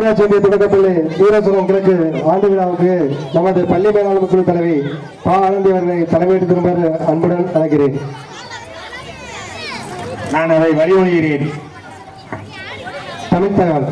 ஊராட்சி ஒன்றிய தொடக்கப்பள்ளி வீரசுரம் கிழக்கு ஆண்டு விழாவுக்கு நமது பள்ளி மேலாண்மை குழு தலைவி பா ஆனந்தி அவர்களை தலைமையேற்று திரும்ப அன்புடன் அழைக்கிறேன். நான் அதை வழிமொழிகிறேன். தமிழ் தகவல்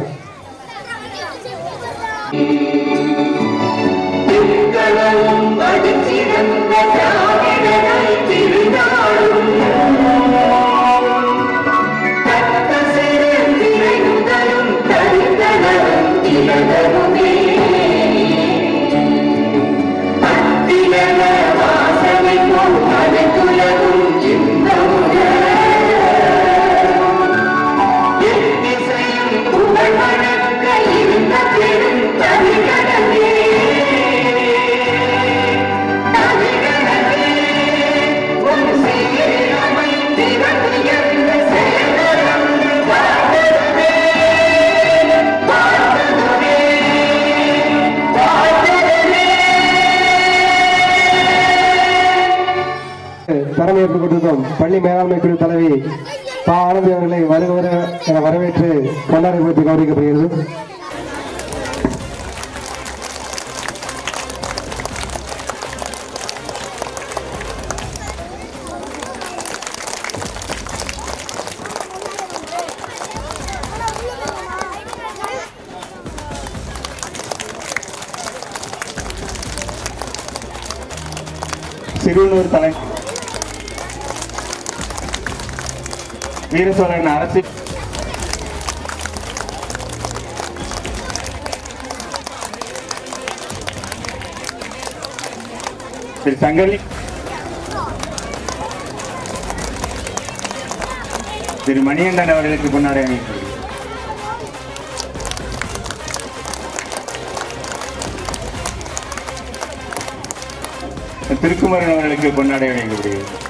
தலைமையேற்றுக் கொண்டிருக்கும் பள்ளி மேலாண்மை குழு தலைவி பா ஆனந்தி அவர்களை வருகிற என வரவேற்று கொண்டாடி போட்டி கௌரவிக்கப்படுகிறது. சிறுவனூர் தலை வீரசோழன் அரசு திரு சங்கரி திரு மணிகண்டன் அவர்களுக்கு கொண்டாட அணிவிக்கிறது. திருக்குமரன் அவர்களுக்கு கொண்டாட வழங்கப்படுகிறது.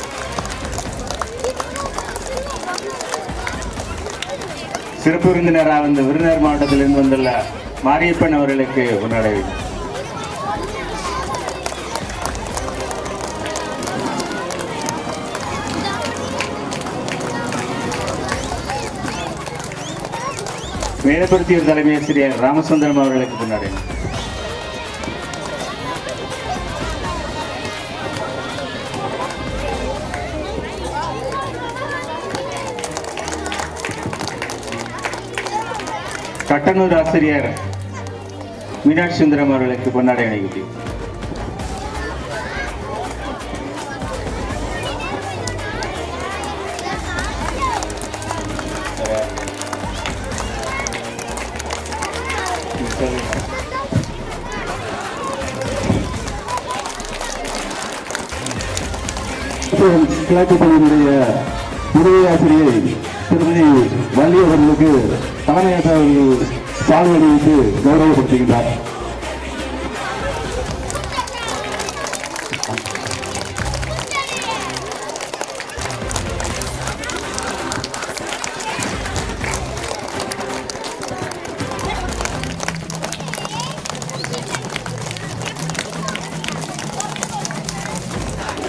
சிறப்பு விருந்தினராக வந்த விருதுநகர் மாவட்டத்திலிருந்து வந்துள்ள மாரியப்பன் அவர்களுக்கு கொண்டாட மேலப்படுத்தியூர் தலைமை ஆசிரியர் ராமசுந்தரம் அவர்களுக்கு கொண்டாட கட்டனூர் ஆசிரியர் மீனாட்சி சுந்தரம் அவர்களுக்கு கொண்டாட அணிவிக்கிறது. கிழக்கு பகுதியினுடைய உதவி ஆசிரியை திருமதி வள்ளி அவர்களுக்கு தலைமையேற்ற அவர்கள் சாலை அணிவித்து கௌரவப்படுத்துகின்றார்.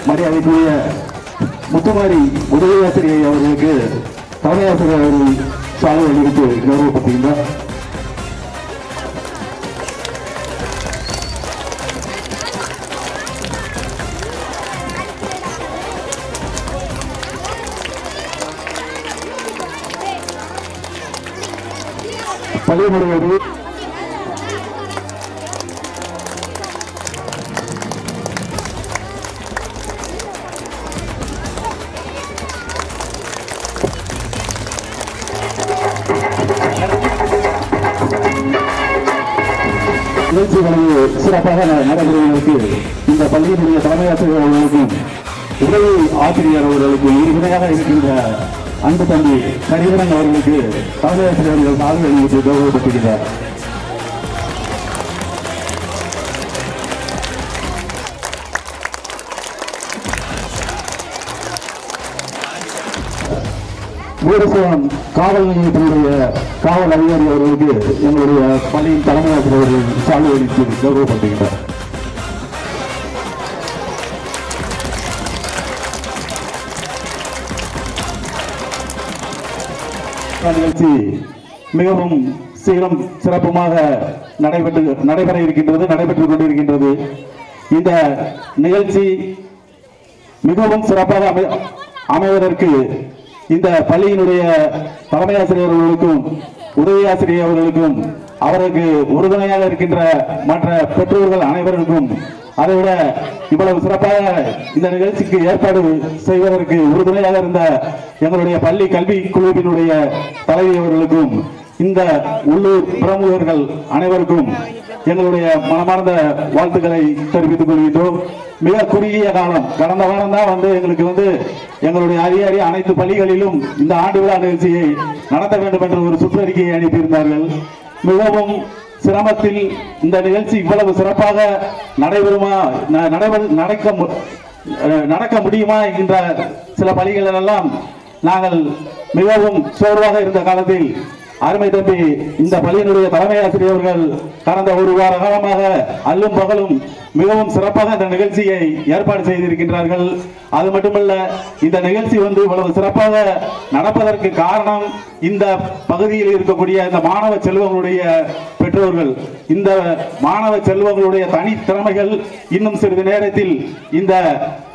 மரியாதைக்குரிய முத்துமாரி உதவி ஆசிரியை அவர்களுக்கு தலைமை ஆசிரியர் அவர்கள் சாலை அணிவித்து கௌரவப்படுத்துகின்றார். பள்ளி முறையோடு நிகழ்ச்சிகளை சிறப்பாக நடைபெறுவதற்கு இந்த பள்ளியினுடைய தலைமை ஆசிரியர் அவர்களுக்கும் உதவி ஆசிரியர் அவர்களுக்கும் உறுதுணையாக இருக்கின்ற அன்பு தம்பி கரிவரன் அவர்களுக்கு தலைமை ஆசிரியர்கள் சாதனை அணிவித்து கௌரவப்படுத்துகிறார். வீரசோழன் காவல் நிலையத்தினுடைய காவல் அதிகாரி அவர்களுக்கு எங்களுடைய பள்ளியின் தலைமை ஆசிரியர்கள் சாலை அளித்து கௌரவப்படுத்துகின்றார். நிகழ்ச்சி மிகவும் சீரும் சிறப்புமாக நடைபெற்றுக் கொண்டிருக்கின்றது. இந்த நிகழ்ச்சி மிகவும் சிறப்பாக அமைவதற்கு இந்த பள்ளியினுடைய தலைமை ஆசிரியர் அவர்களுக்கும் உதவி ஆசிரியர் அவர்களுக்கும் அவருக்கு உறுதுணையாக இருக்கின்ற மற்ற பெற்றோர்கள் அனைவருக்கும், அதைவிட இவ்வளவு சிறப்பாக இந்த நிகழ்ச்சிக்கு ஏற்பாடு செய்வதற்கு உறுதுணையாக இருந்த எங்களுடைய பள்ளி கல்வி குழுவினுடைய தலைவி அவர்களுக்கும், இந்த உள்ளூர் பிரமுகர்கள் அனைவருக்கும் எங்களுடைய மனமார்ந்த வாழ்த்துக்களை தெரிவித்துக் கொள்கின்றோம். மிக குறுகிய காலம், கடந்த வாரம் தான் எங்களுக்கு எங்களுடைய அதிகாரி அனைத்து பள்ளிகளிலும் இந்த ஆண்டு விழா நிகழ்ச்சியை நடத்த வேண்டும் என்ற ஒரு சுற்றறிக்கையை அனுப்பியிருந்தார்கள். மிகவும் சிரமத்தில் இந்த நிகழ்ச்சி இவ்வளவு சிறப்பாக நடக்க முடியுமா என்கின்ற சில பள்ளிகள் எல்லாம் நாங்கள் மிகவும் சோர்வாக இருந்த காலத்தில் அருமை தம்பி இந்த பள்ளியினுடைய தலைமை ஆசிரியர்கள் கடந்த ஒரு வார காலமாக அல்லும் பகலும் மிகவும் சிறப்பாக இந்த நிகழ்ச்சியை ஏற்பாடு செய்திருக்கின்றார்கள். அது மட்டுமல்ல, இந்த நிகழ்ச்சி இவ்வளவு சிறப்பாக நடப்பதற்கு காரணம் இந்த பகுதியில் இருக்கக்கூடிய இந்த மாணவ செல்வங்களுடைய பெற்றோர்கள். இந்த மாணவ செல்வங்களுடைய தனித்திறமைகள் இன்னும் சிறிது நேரத்தில் இந்த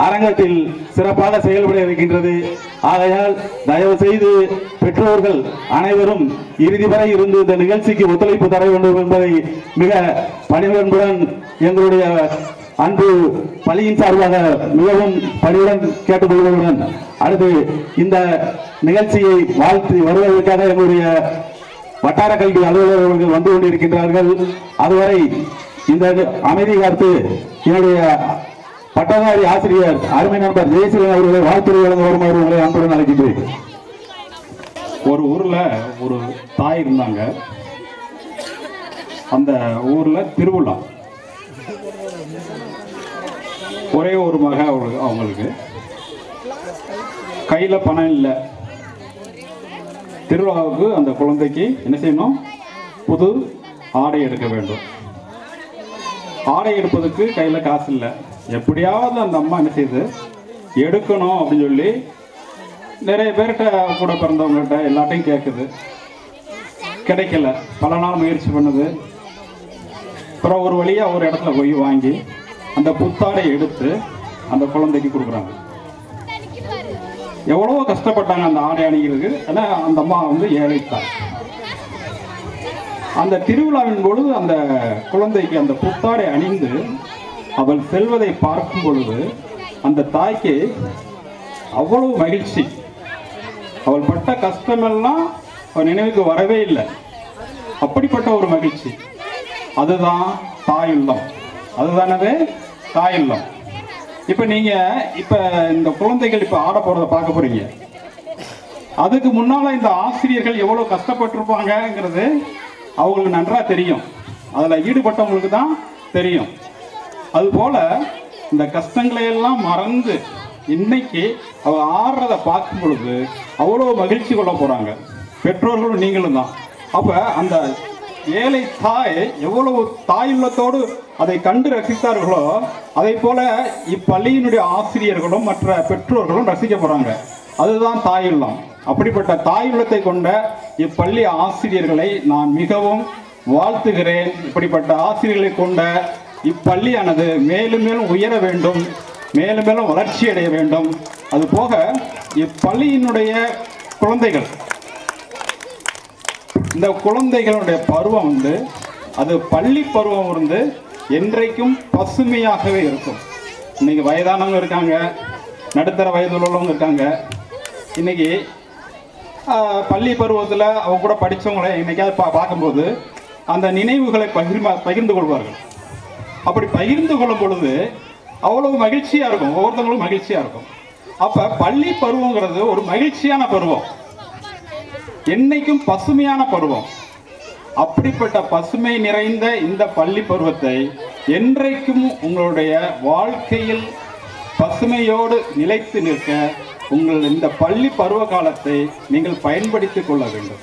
அரங்கத்தில் சிறப்பாக செயல்பட இருக்கின்றது. ஆகையால் தயவு செய்து பெற்றோர்கள் அனைவரும் இறுதி வரை இருந்து இந்த நிகழ்ச்சிக்கு ஒத்துழைப்பு தர வேண்டும் என்பதை மிக பணிவன்புடன் எங்களுடைய அன்பு பள்ளியின் சார்பாக மிகவும் பணியுடன் கேட்டுக்கொள்வதுடன், அடுத்து இந்த நிகழ்ச்சியை வாழ்த்து வருவதற்காக எங்களுடைய வட்டார கல்வி அலுவலர்கள் வந்து கொண்டிருக்கின்றார்கள். அதுவரை இந்த அமைதி காத்து என்னுடைய பட்டதாரி ஆசிரியர் அருமை நண்பர் ஜெயசீலன் அவர்களை வாழ்த்துறை வழங்க வரும் அவர்களை அன்புடன் அழைக்கின்றேன். ஒரு ஊர்ல ஒரு தாய் இருந்தாங்க. அந்த ஊர்ல திருவிழா. ஒரே ஒரு மக அவங்களுக்கு கையில பணம் இல்லை. திருவிழாவுக்கு அந்த குழந்தைக்கு என்ன செய்யணும்? புது ஆடை எடுக்க வேண்டும். ஆடை எடுப்பதுக்கு கையில காசு இல்லை. எப்படியாவது அந்த அம்மா என்ன செய்யுது, எடுக்கணும் அப்படின்னு சொல்லி நிறைய பேர்கிட்ட, கூட பிறந்தவங்ககிட்ட எல்லாத்தையும் கேட்குது. கிடைக்கல. பல நாள் முயற்சி பண்ணுது. அப்புறம் ஒரு வழியாக ஒரு இடத்துல போய் வாங்கி அந்த புத்தாடை எடுத்து அந்த குழந்தைக்கு கொடுக்குறாங்க. எவ்வளவோ கஷ்டப்பட்டாங்க அந்த ஆடை அணிகிறதுக்கு. ஏன்னா அந்த அம்மா ஏழைத்தார். அந்த திருவிழாவின் பொழுது அந்த குழந்தைக்கு அந்த புத்தாடை அணிந்து அவள் செல்வதை பார்க்கும் பொழுது அந்த தாய்க்கு அவ்வளவு மகிழ்ச்சி. அவள் பட்ட கஷ்டமெல்லாம் அவள் நினைவுக்கு வரவே இல்லை. அப்படிப்பட்ட ஒரு மகிழ்ச்சி. அதுதான் தாயுள்ளம். அதுதானவே தாயுள்ளம். இப்போ இந்த குழந்தைகள் இப்போ ஆட போகிறத பார்க்க போறீங்க. அதுக்கு முன்னால் இந்த ஆசிரியர்கள் எவ்வளோ கஷ்டப்பட்டிருப்பாங்கங்கிறது அவங்களுக்கு நன்றாக தெரியும். அதில் ஈடுபட்டவங்களுக்கு தான் தெரியும். அதுபோல் இந்த கஷ்டங்களை எல்லாம் மறந்து இன்னைக்கு அவ ஆடுறத பார்க்கும் பொழுது அவ்வளோ மகிழ்ச்சி கொள்ள போகிறாங்க. பெற்றோர்களும் நீங்களும் தான். அப்போ அந்த ஏழை தாய் எவ்வளவு தாயுள்ளத்தோடு அதை கண்டு ரசித்தார்களோ அதை போல இப்பள்ளியினுடைய ஆசிரியர்களும் மற்ற பெற்றோர்களும் ரசிக்க போறாங்க. அதுதான் தாயுள்ளம். அப்படிப்பட்ட தாயுள்ளத்தை கொண்ட இப்பள்ளி ஆசிரியர்களை நான் மிகவும் வாழ்த்துகிறேன். இப்படிப்பட்ட ஆசிரியர்களை கொண்ட இப்பள்ளியானது மேலும் மேலும் உயர வேண்டும், மேலும் மேலும் வளர்ச்சி அடைய வேண்டும். அதுபோக இப்பள்ளியினுடைய குழந்தைகள், இந்த குழந்தைகளுடைய பருவம் அது பள்ளி பருவம் என்றைக்கும் பசுமையாகவே இருக்கும். இன்னைக்கு வயதானவங்க இருக்காங்க, நடுத்தர வயதில் உள்ளவங்க இருக்காங்க. இன்னைக்கு பள்ளி பருவத்தில் அவங்க கூட படித்தவங்களை இன்னைக்காவது பார்க்கும்போது அந்த நினைவுகளை பகிர்ந்து கொள்வார்கள். அப்படி பகிர்ந்து கொள்ளும் பொழுது அவ்வளவு மகிழ்ச்சியாக இருக்கும். ஒவ்வொருத்தவங்களும் மகிழ்ச்சியாக இருக்கும். அப்போ பள்ளி பருவங்கிறது ஒரு மகிழ்ச்சியான பருவம், என்னைக்கும் பசுமையான பருவம். அப்படிப்பட்ட பசுமை நிறைந்த இந்த பள்ளி பருவத்தை என்றைக்கும் உங்களுடைய வாழ்க்கையில் பசுமையோடு நிலைத்து நிற்க உங்கள் இந்த பள்ளி பருவ காலத்தை நீங்கள் பயன்படுத்திக் கொள்ள வேண்டும்.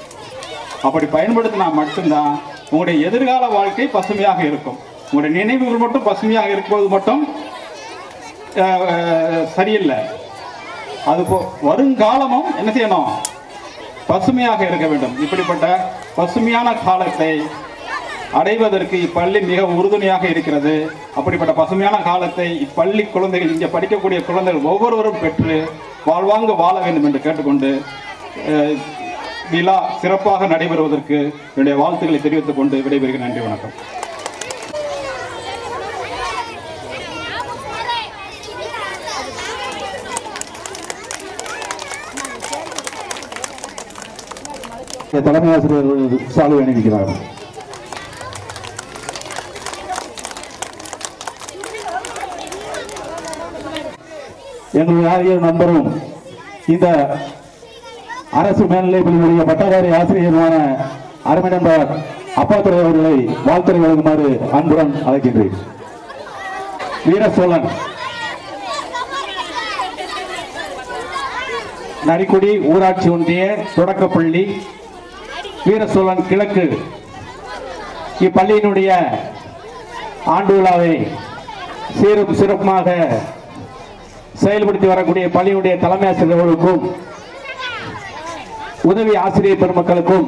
அப்படி பயன்படுத்தினா மட்டும்தான் உங்களுடைய எதிர்கால வாழ்க்கை பசுமையாக இருக்கும். உங்களுடைய நினைவுகள் மட்டும் பசுமையாக இருக்கும்போது மட்டும் சரியில்லை. அது வருங்காலமும் என்ன செய்யணும்? பசுமையாக இருக்க வேண்டும். இப்படிப்பட்ட பசுமையான காலத்தை அடைவதற்கு இப்பள்ளி மிக உறுதுணையாக இருக்கிறது. அப்படிப்பட்ட பசுமையான காலத்தை இப்பள்ளி குழந்தைகள், இங்கே படிக்கக்கூடிய குழந்தைகள் ஒவ்வொருவரும் பெற்று வாழ்வாங்கு வாழ வேண்டும் என்று கேட்டுக்கொண்டு விழா சிறப்பாக நடைபெறுவதற்கு என்னுடைய வாழ்த்துக்களை தெரிவித்துக் கொண்டு விடைபெறுகிறேன். நன்றி, வணக்கம். தலைமை ஆசிரியர்கள் சால்வை அணிவிக்கிறார்கள். எங்களுடைய ஆசிரியர் நண்பரும் இந்த அரசு மேல்நிலைப்பள்ளியுடைய பட்டதாரி ஆசிரியருமான அருமை நண்பர் அப்பாத்துறை அவர்களை வாழ்த்துறை வழங்குமாறு அன்புடன் அழைக்கின்றேன். வீரசோழன் நரிக்குடி ஊராட்சி ஒன்றிய தொடக்கப்பள்ளி வீரசோழன் கிழக்கு இப்பள்ளியினுடைய ஆண்டு விழாவை சீரும் சிறப்புமாக செயல்படுத்தி வரக்கூடிய பள்ளியினுடைய தலைமை ஆசிரியர்களுக்கும் உதவி ஆசிரியர் பெருமக்களுக்கும்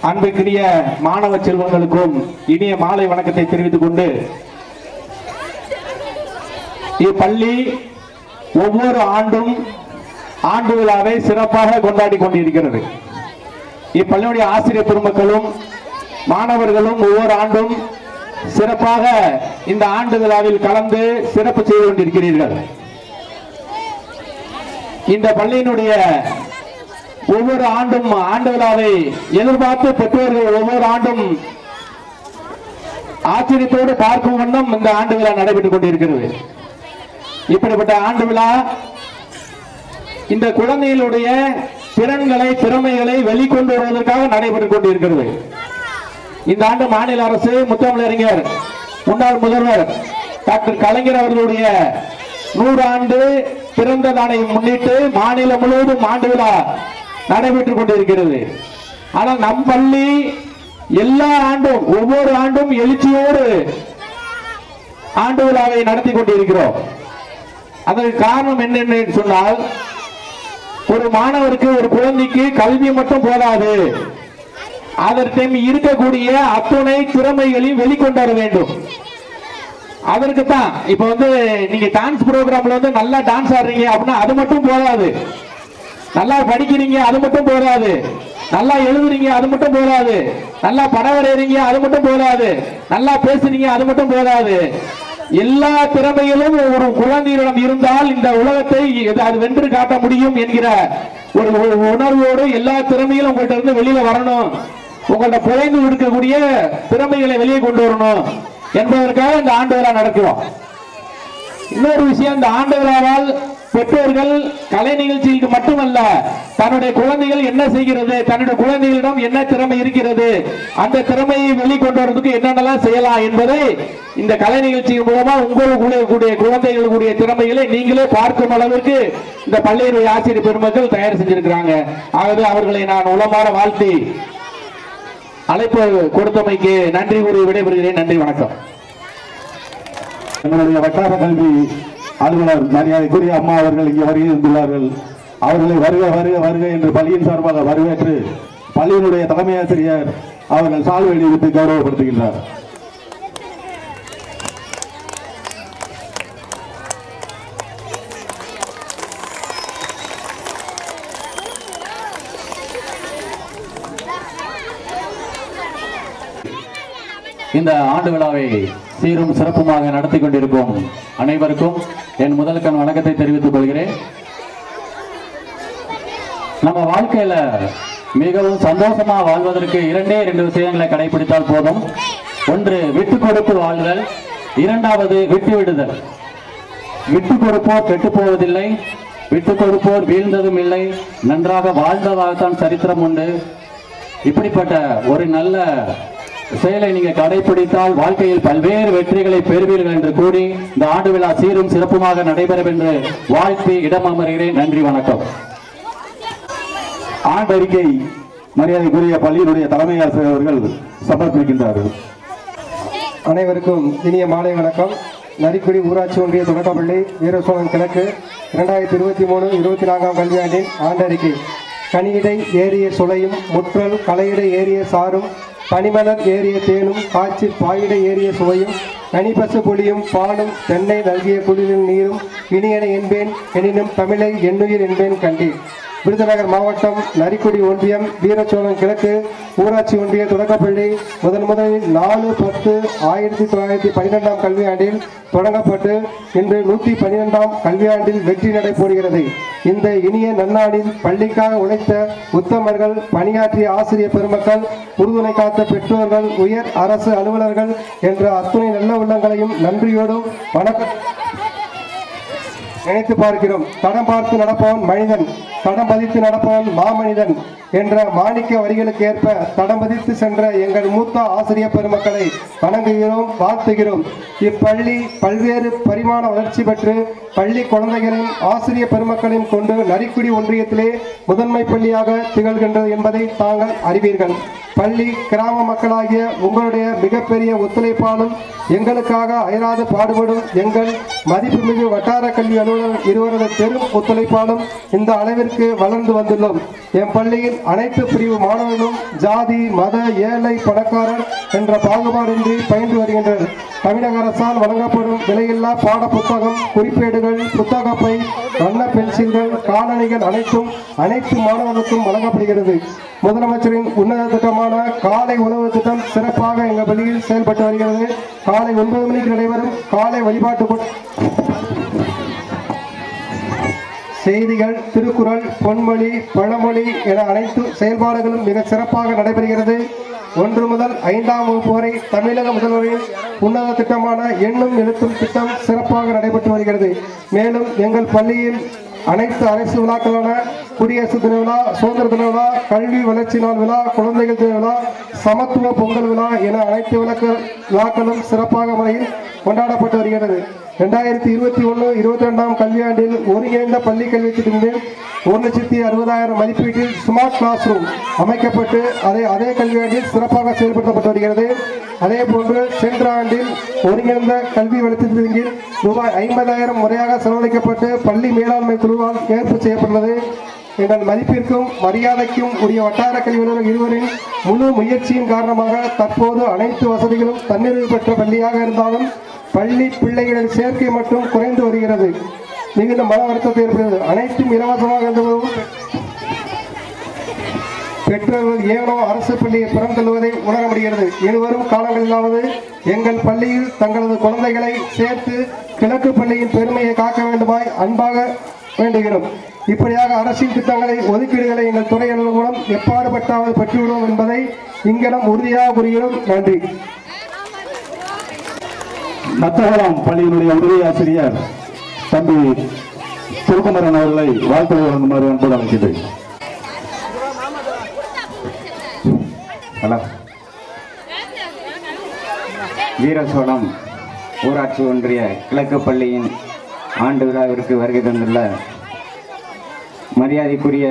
அன்புக்குரிய மாணவ செல்வங்களுக்கும் இனிய மாலை வணக்கத்தை தெரிவித்துக் கொண்டு, இப்பள்ளி ஒவ்வொரு ஆண்டும் ஆண்டு விழாவை சிறப்பாக கொண்டாடி கொண்டிருக்கிறது. இப்பள்ளியுடைய ஆசிரியர் பெருமக்களும் மாணவர்களும் ஒவ்வொரு ஆண்டும் சிறப்பாக இந்த ஆண்டு விழாவில் கலந்து சிறப்பு செய்து கொண்டிருக்கிறீர்கள். இந்த பள்ளியினுடைய ஒவ்வொரு ஆண்டும் ஆண்டு விழாவை எதிர்பார்த்து பெற்றோர்கள் ஒவ்வொரு ஆண்டும் ஆச்சரியத்தோடு பார்க்கும் வண்ணம் இந்த ஆண்டு விழா நடைபெற்றுக் கொண்டிருக்கிறது. இப்படிப்பட்ட ஆண்டு விழா இந்த குழந்தைகளுடைய திறன்களை திறமைகளை வெளிக்கொண்டு வருவதற்காக நடைபெற்றுக் கொண்டிருக்கிறது. இந்த ஆண்டு மாநில அரசு முத்தமிழறிஞர் முன்னாள் முதல்வர் டாக்டர் கலைஞர் அவர்களுடைய 100 ஆண்டு பிறந்த நாளை முன்னிட்டு மாநிலம் முழுவதும் ஆண்டு விழா நடைபெற்றுக் கொண்டிருக்கிறது. ஆனால் நம் பள்ளி எல்லா ஆண்டும் ஒவ்வொரு ஆண்டும் எழுச்சியோடு ஆண்டு விழாவை நடத்தி கொண்டிருக்கிறோம். அதற்கு காரணம் என்னென்னு சொன்னால், ஒரு மாணவருக்கு ஒரு குழந்தைக்கு கல்வி மட்டும் போதாது, அதற்கு இருக்கக்கூடிய அத்துணை திறமைகளையும் வெளிக்கொண்டு வர வேண்டும். அதற்கு தான் இப்ப நீங்க டான்ஸ் ப்ரோக்ராம்ல நல்லா டான்ஸ் ஆடுறீங்க அப்படின்னா அது மட்டும் போதாது. நல்லா படிக்கிறீங்க அது மட்டும் போதாது. நல்லா எழுதுறீங்க அது மட்டும் போதாது. நல்லா படம் வரையறீங்க அது மட்டும் போதாது. நல்லா பேசுறீங்க அது மட்டும் போதாது. எல்லா திறமைகளும் ஒரு குழந்தையிடம் இருந்தால் இந்த உலகத்தை அது வென்று காட்ட முடியும் என்கிற ஒரு உணர்வோடு எல்லா திறமைகளும் உங்கள்கிட்ட இருந்து வெளியில வரணும், உங்கள்ட்ட புதைந்து இருக்கக்கூடிய திறமைகளை வெளியே கொண்டு வரணும் என்பதற்காக இந்த ஆண்டு விழா நடக்கிறோம். இன்னொரு விஷயம், இந்த ஆண்டு விழாவால் பெற்றோர்கள் கலை நிகழ்ச்சிக்கு மட்டுமல்ல, தன்னுடைய குழந்தைகள் என்ன செய்கிறது, தன்னுடைய குழந்தைகளிடம் என்ன திறமை இருக்கிறது, அந்த திறமையை வெளிக்கொண்டு வரதுக்கு என்னென்னலாம் செய்யலாம் என்பதை இந்த கலை நிகழ்ச்சி மூலமா உங்களுடைய குழந்தைகளுடைய திறமைகளை நீங்களே பார்க்கும் அளவிற்கு இந்த பள்ளியினுடைய ஆசிரியர் பெருமக்கள் தயார் செஞ்சிருக்கிறாங்க. ஆகவே அவர்களை நான் உளமாற வாழ்த்தி அழைப்பு கொடுத்தமைக்கு நன்றி கூறி விடைபெறுகிறேன். நன்றி, வணக்கம். எங்களுடைய வட்டார கல்வி அலுவலர் மரியாதைக்குரிய அம்மா அவர்கள் இங்கே வருகை வந்துள்ளார்கள். அவர்களை வருக வருக வருக என்று பள்ளியின் சார்பாக வரவேற்று பள்ளியினுடைய தலைமை ஆசிரியர் அவர்கள் சால்வை அணிவித்து கௌரவப்படுத்துகின்றார். இந்த ஆண்டு விழாவை சீரும் சிறப்புமாக நடத்தி கொண்டிருக்கும் அனைவருக்கும் என் முதல் கண் வணக்கத்தை தெரிவித்துக் கொள்கிறேன். நம்ம வாழ்க்கையில மிகவும் சந்தோஷமா வாழ்வதற்கு 2 விஷயங்களை கடைபிடித்தால் போதும். ஒன்று விட்டு கொடுத்து வாழ்தல், இரண்டாவது விட்டு விடுதல். விட்டு கொடுப்போர் கெட்டு போவதில்லை, விட்டு கொடுப்போர் வீழ்ந்ததும் இல்லை, நன்றாக வாழ்ந்ததாகத்தான் சரித்திரம் உண்டு. இப்படிப்பட்ட ஒரு நல்ல செயலை நீங்க கடைபிடித்தால் வாழ்க்கையில் பல்வேறு வெற்றிகளை பெறுவீர்கள் என்று கூறி இந்த ஆண்டு விழா சீரும் சிறப்புமாக நடைபெறும் என்று வாழ்த்தி இடம் அமர்கிறேன். நன்றி, வணக்கம். ஆண்டறிக்கை மரியாதைக்குரிய பள்ளியினுடைய தலைமை ஆசிரியர் அவர்கள் சமர்ப்பிக்கின்றார்கள். அனைவருக்கும் இனிய மாலை வணக்கம். நரிக்குடி ஊராட்சி ஒன்றிய தொடக்கப்பள்ளி வீரசோழன் கிழக்கு 2023-24 கல்வியாண்டின் ஆண்டறிக்கை கனியிடை ஏறிய சுளையும் முற்றல் களையிடை ஏறிய சாரும் பனிமலர் ஏறிய தேனும் காய்ச்சி பாயிடை ஏறிய சுவையும் கனிபசு புளியும் பாலும் தென்னை நல்கிய குளிரில் நீரும் இனியன என்பேன் எனினும் தமிழை எண்ணுயிர் என்பேன் கண்டேன். விருதுநகர் மாவட்டம் நரிக்குடி ஒன்றியம் வீரசோழன் கிழக்கு ஊராட்சி ஒன்றிய தொடக்கப்பள்ளி முதலில் 4/10/1912 கல்வியாண்டில் தொடங்கப்பட்டு இன்று 112ஆம் கல்வியாண்டில் வெற்றி நடைபோடுகிறது. இந்த இனிய நன்னாளில் பள்ளிக்காக உழைத்த உத்தமர்கள், பணியாற்றிய ஆசிரியர் பெருமக்கள், உறுதுணை காத்த பெற்றோர்கள், உயர் அரசு அலுவலர்கள் என்ற அத்துணை நல்ல உள்ளங்களையும் நன்றியோடும் வணக்கம் நினைத்து பார்க்கிறோம். தடம் பார்த்து நடப்பவன் மனிதன், தடம் பதித்து நடப்பவன் மாமனிதன் என்ற மாணிக்க வரிகளுக்கு ஏற்ப தடம் பதித்து சென்ற எங்கள் மூத்த ஆசிரியர் பெருமக்களை வணங்குகிறோம், வாழ்த்துகிறோம். இப்பள்ளி பல்வேறு பரிமாண வளர்ச்சி பெற்று பள்ளி குழந்தைகளையும் ஆசிரியர் பெருமக்களையும் கொண்டு நரிக்குடி ஒன்றியத்திலே முதன்மை பள்ளியாக திகழ்கின்றது என்பதை தாங்கள் அறிவீர்கள். பள்ளி கிராம மக்களாகிய உங்களுடைய மிகப்பெரிய ஒத்துழைப்பாலும் எங்களுக்காக அயராது பாடுபடும் எங்கள் மதிப்புமிகு வட்டார கல்வி அலுவலர் இருவரது பெரும் ஒத்துழைப்பாலும் இந்த அளவிற்கு வளர்ந்து வந்துள்ளோம். என் பள்ளியில் அனைத்து பிரிவு மாணவர்களும் ஜாதி, மத, ஏழை, பணக்காரர் என்ற பாகுபாடின்றி பயின்று வருகின்றனர். தமிழக அரசால் வழங்கப்படும் விலையில்லா பாட புத்தகம், குறிப்பேடுகள், புத்தகப்பை, வண்ண பென்சில்கள், காலணிகள் அனைத்தும் அனைத்து மாணவர்களுக்கும் வழங்கப்படுகிறது. முதலமைச்சரின் உன்னத திட்டமான காலை உணவு திட்டம் சிறப்பாக எங்கள் பள்ளியில் செயல்பட்டு வருகிறது. காலை 9 மணிக்கு நடைபெறும் காலை வழிபாட்டு செய்திகள், திருக்குறள், பொன்மொழி, பழமொழி என அனைத்து செயல்பாடுகளும் மிக சிறப்பாக நடைபெறுகிறது. 1 முதல் 5ஆம் வகுப்பு வரை தமிழக முதல்வரின் உன்னத திட்டமான எண்ணும் எழுத்தும் திட்டம் சிறப்பாக நடைபெற்று வருகிறது. மேலும் எங்கள் பள்ளியில் அனைத்து அரசு விழாக்களான குடியரசு தின விழா, சுதந்திர தின விழா, கல்வி வளர்ச்சி நாள் விழா, குழந்தைகள் தின விழா, சமத்துவ பொங்கல் விழா என அனைத்து விழாக்களும் சிறப்பாக முறையில் கொண்டாடப்பட்டு வருகிறது. 2021-22ஆம் கல்வியாண்டில் ஒருங்கிணைந்த பள்ளி கல்வி திட்டத்தில் 1,60,000 மதிப்பீட்டில் ஸ்மார்ட் கிளாஸ் ரூம் அமைக்கப்பட்டு அதே கல்வியாண்டில் சிறப்பாக செயல்படுத்தப்பட்டு வருகிறது. அதே போன்று சென்ற ஆண்டில் ஒருங்கிணைந்த கல்வி வளர்ச்சியில் ரூபாய் 50,000 முறையாக செலவழிக்கப்பட்டு பள்ளி மேலாண்மை குழுவால் ஏற்பு செய்யப்பட்டுள்ளது. எங்கள் மதிப்பிற்கும் மரியாதைக்கும் உரிய வட்டார கல்வி அலுவலர் இருவரின் முழு முயற்சியின் காரணமாக தற்போது அனைத்து வசதிகளும் தன்னிறைவு பெற்ற பள்ளியாக இருந்தாலும் பள்ளி பிள்ளைகளின் சேர்க்கை மட்டும் குறைந்து வருகிறது. மிகுந்த மன வருத்தத்தை ஏற்படுகிறது. அனைத்தும் இலவசமாக இருந்ததும் பெற்றோர்கள் ஏனோ அரசு பள்ளியை புறந்தள்ளுவதை உணர முடிகிறது. இனிவரும் காலங்களிலாவது எங்கள் பள்ளியில் தங்களது குழந்தைகளை சேர்த்து கிழக்கு பள்ளியின் பெருமையை காக்க வேண்டுமாய் அன்பாக வேண்டுகிறோம். இப்படியாக அரசின் திட்டங்களை, ஒதுக்கீடுகளை எங்கள் துறை அலுவலர் மூலம் எப்பாடுபட்டாவது பெற்றுவிடுவோம் என்பதை இங்கிடம் உறுதியாக கூறுகிறோம். நன்றி. நத்தகரம் பள்ளியினுடைய உதவி ஆசிரியர் தம்பி திருக்குமரன் அவர்களை வாழ்த்து வழங்குமாறு அன்போடு அழைக்கிறேன். வீரசோழம் ஊராட்சி ஒன்றிய கிழக்கு பள்ளியின் ஆண்டு விழாவிற்கு வருகை தந்துள்ள மரியாதைக்குரிய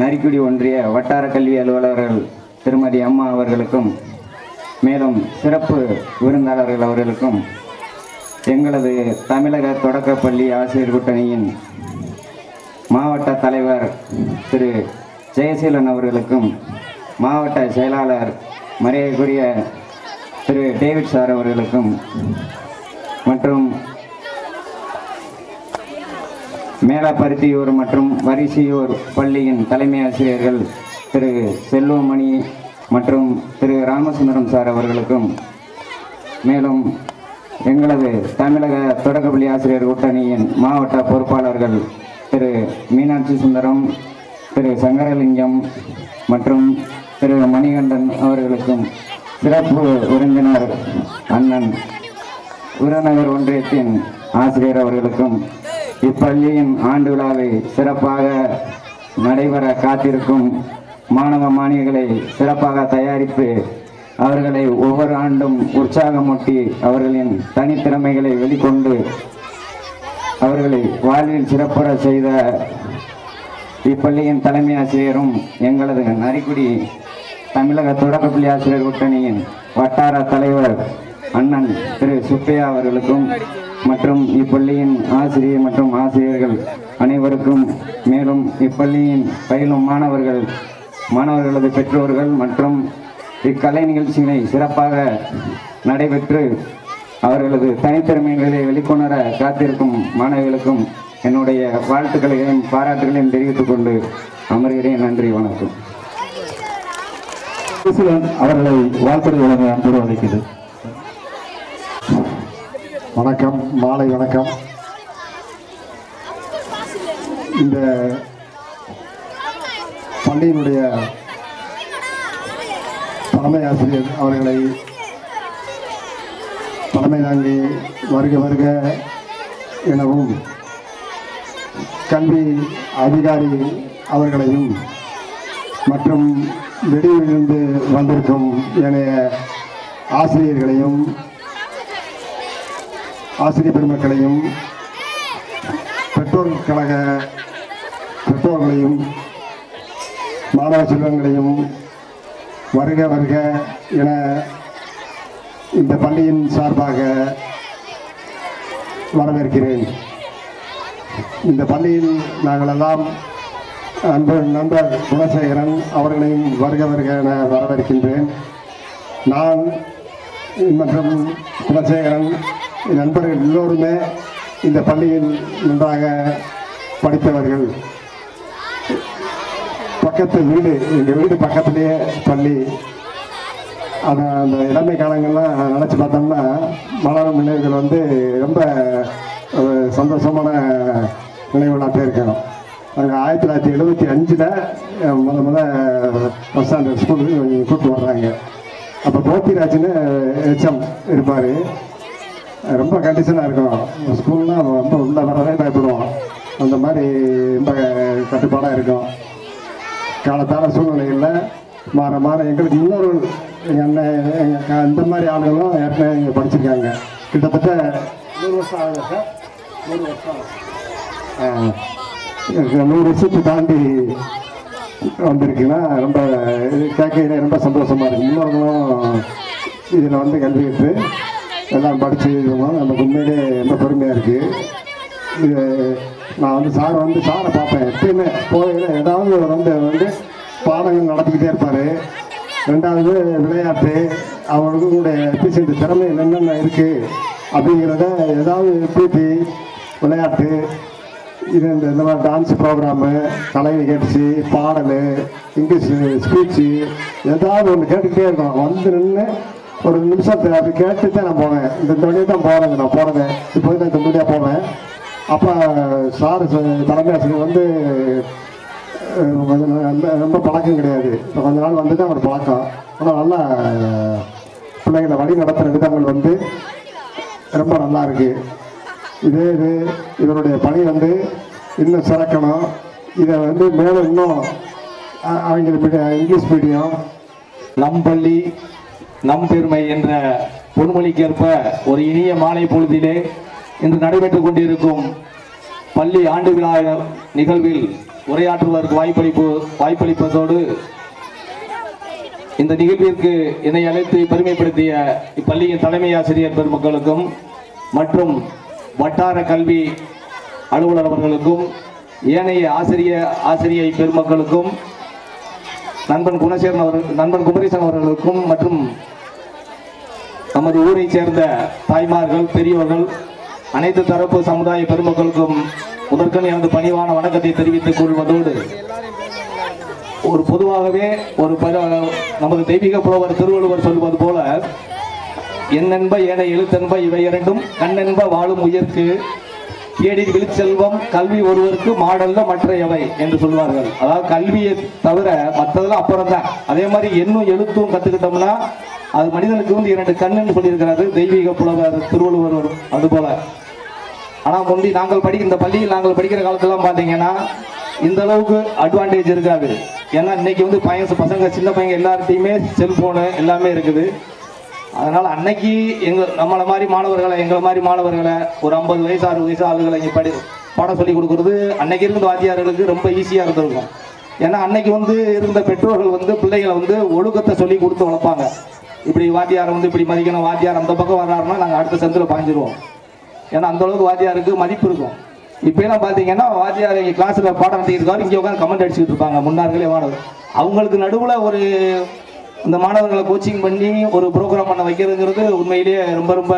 நரிக்குடி ஒன்றிய வட்டார கல்வி அலுவலர்கள் திருமதி அம்மா அவர்களுக்கும், மேலும் சிறப்பு விருந்தாளர்கள் அவர்களுக்கும், எங்களது தமிழக தொடக்கப்பள்ளி ஆசிரியர் கூட்டணியின் மாவட்ட தலைவர் திரு ஜெயசீலன் அவர்களுக்கும், மாவட்ட செயலாளர் மரியாதைக்குரிய திரு டேவிட் சார் அவர்களுக்கும், மற்றும் மேலப்பருத்தியூர் மற்றும் வரிசையூர் பள்ளியின் தலைமை ஆசிரியர்கள் திரு செல்வமணி மற்றும் திரு ராமசுந்தரம் சார் அவர்களுக்கும், மேலும் எங்களது தமிழக தொடக்கப்பள்ளி ஆசிரியர் கூட்டணியின் மாவட்ட பொறுப்பாளர்கள் திரு மீனாட்சி சுந்தரம், திரு சங்கரலிங்கம் மற்றும் திரு மணிகண்டன் அவர்களுக்கும், சிறப்பு விருந்தினர் அண்ணன் விருதுநகர் ஒன்றியத்தின் ஆசிரியர் அவர்களுக்கும், இப்பள்ளியின் ஆண்டு விழாவை சிறப்பாக நடைபெற காத்திருக்கும் மாணவ மாணவிகளை சிறப்பாக தயாரித்து அவர்களை ஒவ்வொரு ஆண்டும் உற்சாகமூட்டி அவர்களின் தனித்திறமைகளை வெளிக்கொண்டு அவர்களை வாழ்வில் சிறப்புற செய்த இப்பள்ளியின் தலைமை ஆசிரியரும் எங்களது நரிக்குடி தமிழக தொடக்கப்பள்ளி ஆசிரியர் கூட்டணியின் வட்டார தலைவர் அண்ணன் திரு சுப்பையா அவர்களுக்கும், மற்றும் இப்பள்ளியின் ஆசிரியர் மற்றும் ஆசிரியர்கள் அனைவருக்கும், மேலும் இப்பள்ளியின் பயிலும் மாணவர்களது பெற்றோர்கள் மற்றும் இக்கலை நிகழ்ச்சிகளை சிறப்பாக நடைபெற்று அவர்களது தனித்திறமைகளை வெளிக்கொணர காத்திருக்கும் மாணவிகளுக்கும் என்னுடைய வாழ்த்துக்களையும் பாராட்டுகளையும் தெரிவித்துக் கொண்டு அமர்கிறேன். நன்றி, வணக்கம். அவர்களை வாழ்த்துறை வழங்க அன்போடு அழைக்கிறது. வணக்கம், மாலை வணக்கம். இந்த பள்ளியினுடைய தலைமை ஆசிரியர் அவர்களை தலைமை தாங்கி வருக வருக எனவும், கல்வி அதிகாரி அவர்களையும் மற்றும் வெளியூரிலிருந்து வந்திருக்கும் ஏனைய ஆசிரியர்களையும் ஆசிரியர் பெருமக்களையும் பெற்றோர் கழக பெற்றோர்களையும் மாணவ செல்வங்களையும் வருக வருக என இந்த பள்ளியின் சார்பாக வரவேற்கிறேன். இந்த பள்ளியில் நாங்கள் எல்லாம் நண்பர் குணசேகரன் அவர்களையும் வருக வருக என வரவேற்கின்றேன். நான் மற்றும் குணசேகரன் நண்பர்கள் எல்லோருமே இந்த பள்ளியில் நன்றாக படித்தவர்கள். பக்கத்து வீடு, எங்கள் வீடு பக்கத்துலேயே பள்ளி. அந்த இளமை காலங்கள்லாம் நினச்சி பார்த்தோம்னா மலரும் நினைவுகள் ரொம்ப சந்தோஷமான நினைவுகளாக இருக்கணும். நாங்கள் 1975 முத பஸ் ஸ்டாண்டர்ட் ஸ்கூலுக்கு கூப்பிட்டு வர்றாங்க. அப்போ போத்திராஜ்னு ஹெச்எம் இருப்பார். ரொம்ப கண்டிஷனாக இருக்கும். ஸ்கூல்லாம் ரொம்ப உள்ளே வரவே பயப்படுவோம். அந்த மாதிரி ரொம்ப கட்டுப்பாடாக இருக்கும். காலத்தான சூழ்நிலைகளில் மாற எங்களுக்கு இன்னொரு எங்கள் அண்ணன் இந்த மாதிரி ஆளுகளும் ஏற்கனவே இங்கே படிச்சிருக்காங்க. கிட்டத்தட்ட 100 வருஷம் ஆகுது சார். 100 வருஷத்தை தாண்டி வந்திருக்குன்னா ரொம்ப கேட்கையில் ரொம்ப சந்தோஷமாக இருக்குது. முன்னோர்களும் இதில் கல்வி எடுத்து எல்லாம் படித்து நமக்கு உண்மையிலே ரொம்ப பெருமையாக இருக்குது. இது நான் சாரை பார்ப்பேன். எப்பயுமே போகையில் ஏதாவது பாடங்கள் நடத்திக்கிட்டே இருப்பார். ரெண்டாவது விளையாட்டு, அவங்களுடைய எஃபிஷியன்ட் திறமை என்னென்ன இருக்குது அப்படிங்கிறத ஏதாவது பிடி விளையாட்டு, இது இந்த மாதிரி டான்ஸ் ப்ரோக்ராமு, கலை நிகழ்ச்சி, பாடல், இங்கிலீஷ் ஸ்பீச்சு ஏதாவது ஒன்று கேட்டுக்கிட்டே இருக்கணும். நின்று ஒரு நிமிஷத்தை அப்படி கேட்டு தான் நான் போவேன். இந்த வழியாக தான் போகிறேங்க. நான் போகிறேங்க இப்போ தான் இந்த வழியாக போவேன். அப்போ சார் தலைமை ஆசிரியர் ரொம்ப பழக்கம் கிடையாது. இப்போ கொஞ்ச நாள் தான் ஒரு பழக்கம். ஆனால் நல்லா பிள்ளைங்களை வழி நடத்துகிற விதங்கள் ரொம்ப நல்லா இருக்குது. இவருடைய பணி இன்னும் சிறக்கணும். இதை மேலும் இன்னும் அவங்க இங்கிலீஷ் மீடியம், நம் பள்ளி நம் பெருமை என்ற பொன்மொழிக்கேற்ப ஒரு இனிய மாலை பொழுதிலே இன்று நடைபெற்றுக் கொண்டிருக்கும் பள்ளி ஆண்டு விழா நிகழ்வில் உரையாற்றுவதற்கு வாய்ப்பளிப்பதோடு இந்த நிகழ்விற்கு என்னை அழைத்து பெருமைப்படுத்திய இப்பள்ளியின் தலைமை ஆசிரியர் பெருமக்களுக்கும் மற்றும் வட்டார கல்வி அலுவலர் அவர்களுக்கும் ஏனைய ஆசிரியை பெருமக்களுக்கும் நண்பன் குமரேசன் அவர்களுக்கும் மற்றும் நமது ஊரை சேர்ந்த தாய்மார்கள், பெரியவர்கள், அனைத்து தரப்பு சமுதாய பெருமக்களுக்கும் முதற்கண் எனது பணிவான வணக்கத்தை தெரிவித்துக் கொள்வதோடு, ஒரு பொதுவாகவே நமது தெய்வீக புலவர் திருவள்ளுவர் சொல்வது போல, எண்ணென்ப ஏனை எழுத்தென்ப இவை இரண்டும் கண்ணென்ப வாழும் உயிர்க்கு கேடில் விழிச்செல்வம் கல்வி ஒருவருக்கு மாடல்ல மற்ற எவை என்று சொல்வார்கள். அதாவது கல்வியை தவிர மற்றதெல்லாம் அப்புறம் தான். அதே மாதிரி எண்ணும் எழுத்தும் கற்றுக்கிட்டோம்னா அது மனிதனுக்கு 2 கண்ணுன்னு சொல்லியிருக்கிறாரு தெய்வீக புலவர் திருவள்ளுவர். அது போல ஆனால் இந்த பள்ளியில் நாங்கள் படிக்கிற காலத்திலாம் பார்த்தீங்கன்னா இந்த அளவுக்கு அட்வான்டேஜ் இருக்காது. ஏன்னா இன்னைக்கு பசங்க சின்ன பையங்க எல்லார்ட்டையுமே செல்போனு எல்லாமே இருக்குது. அதனால் அன்னைக்கு எங்களை மாதிரி மாணவர்களை ஒரு 50 வயசு 60 வயசு ஆளுகளை இங்கே பாடம் சொல்லி கொடுக்குறது அன்னைக்கு இருந்த வாத்தியார்களுக்கு ரொம்ப ஈஸியாக இருந்திருக்கும். ஏன்னா அன்னைக்கு இருந்த பெற்றோர்கள் பிள்ளைகளை ஒழுக்கத்தை சொல்லி கொடுத்து வளர்ப்பாங்க. இப்படி வாத்தியாரை இப்படி மதிக்கணும், வாத்தியார் அந்த பக்கம் வர்றாருன்னா நாங்கள் அடுத்த செந்தில் பாய்ஞ்சிருவோம். ஏன்னா அந்த அளவுக்கு வாத்தியாருக்கு மதிப்பு இருக்கும். இப்போலாம் பார்த்தீங்கன்னா வாத்தியார் இங்கே கிளாஸில் பாடம் நடத்திட்டு இருக்காரு, இங்கே உட்காந்து கமெண்ட் அடிச்சுட்டு இருப்பாங்க முன்னார்களே மாணவர். அவங்களுக்கு நடுவில் ஒரு இந்த மாணவர்களை கோச்சிங் பண்ணி ஒரு ப்ரோக்ராம் பண்ண வைக்கிறதுங்கிறது உண்மையிலேயே ரொம்ப ரொம்ப